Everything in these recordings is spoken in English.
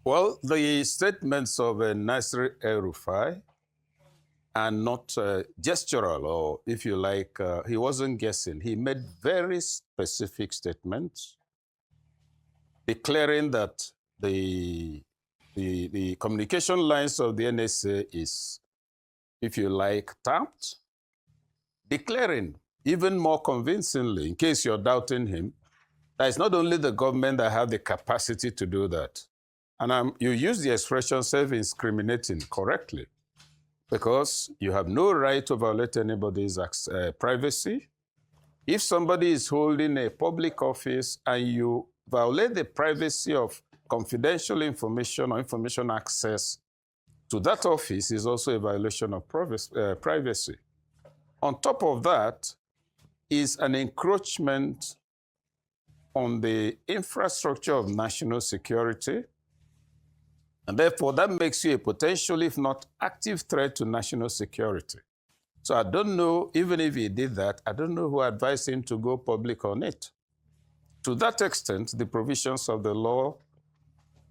Well, the statements of Nasir Elrufai are not gestural, or if you like, he wasn't guessing. He made very specific statements declaring that the communication lines of the NSA is, if you like, tapped, declaring even more convincingly, in case you're doubting him, that it's not only the government that have the capacity to do that. And you use the expression self-incriminating correctly, because you have no right to violate anybody's privacy. If somebody is holding a public office and you violate the privacy of confidential information or information access to that office, is also a violation of privacy. On top of that is an encroachment on the infrastructure of national security. And therefore, that makes you a potential, if not active, threat to national security. So I don't know, even if he did that, I don't know who advised him to go public on it. To that extent, the provisions of the law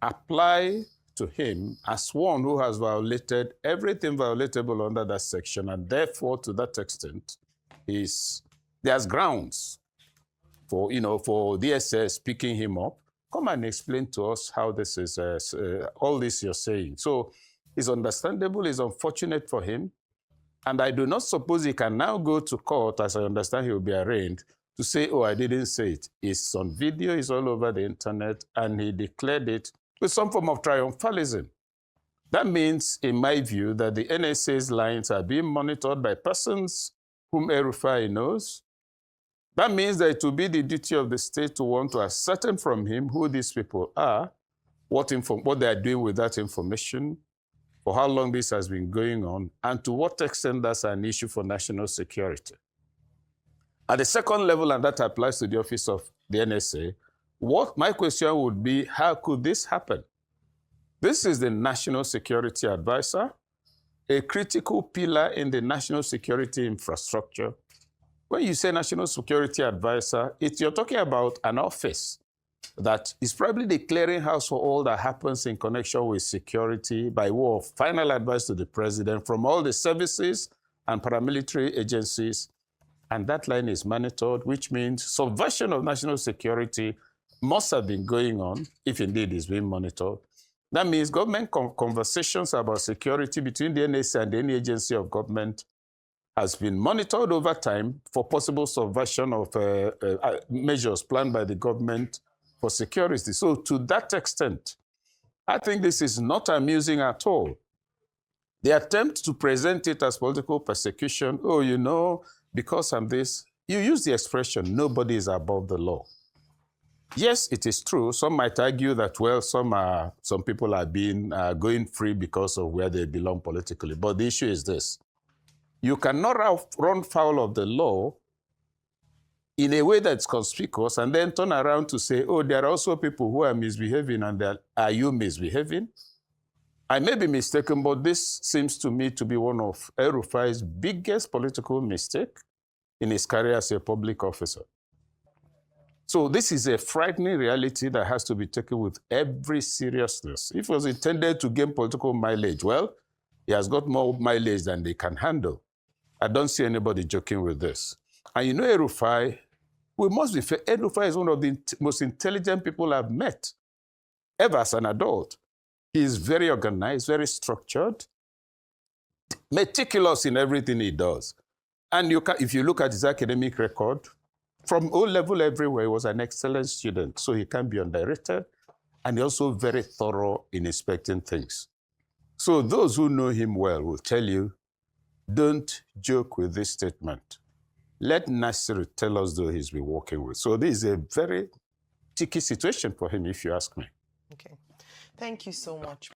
apply to him as one who has violated everything violatable under that section, and therefore, to that extent, there's grounds for, for DSS picking him up. Come and explain to us how this is, all this you're saying. So it's understandable, it's unfortunate for him. And I do not suppose he can now go to court, as I understand he will be arraigned, to say, oh, I didn't say it. It's on video, it's all over the internet, and he declared it with some form of triumphalism. That means, in my view, that the NSA's lines are being monitored by persons whom Elrufai knows. That means that it will be the duty of the state to want to ascertain from him who these people are, what they are doing with that information, for how long this has been going on, and to what extent that's an issue for national security. At the second level, and that applies to the office of the NSA, my question would be, how could this happen? This is the National Security Advisor, a critical pillar in the national security infrastructure. When you say National Security Advisor, you're talking about an office that is probably the clearinghouse for all that happens in connection with security by way of final advice to the president from all the services and paramilitary agencies. And that line is monitored, which means subversion of national security must have been going on, if indeed it's being monitored. That means government conversations about security between the NSA and any agency of government has been monitored over time for possible subversion of measures planned by the government for security. So to that extent, I think this is not amusing at all. The attempt to present it as political persecution, oh, because I'm this, you use the expression, nobody is above the law. Yes, it is true. Some might argue that, well, some people are going free because of where they belong politically. But the issue is this. You cannot run foul of the law in a way that's conspicuous and then turn around to say, oh, there are also people who are misbehaving, and are you misbehaving? I may be mistaken, but this seems to me to be one of Elrufai's biggest political mistakes in his career as a public officer. So this is a frightening reality that has to be taken with every seriousness. If it was intended to gain political mileage, well, he has got more mileage than they can handle. I don't see anybody joking with this. And Elrufai, we must be fair, Elrufai is one of the most intelligent people I've met, ever as an adult. He is very organized, very structured, meticulous in everything he does. And if you look at his academic record, from O-level everywhere, he was an excellent student, so he can be underrated, and he's also very thorough in inspecting things. So those who know him well will tell you, don't joke with this statement. Let Nasir tell us who he's been working with. So this is a very tricky situation for him, if you ask me. Okay. Thank you so much.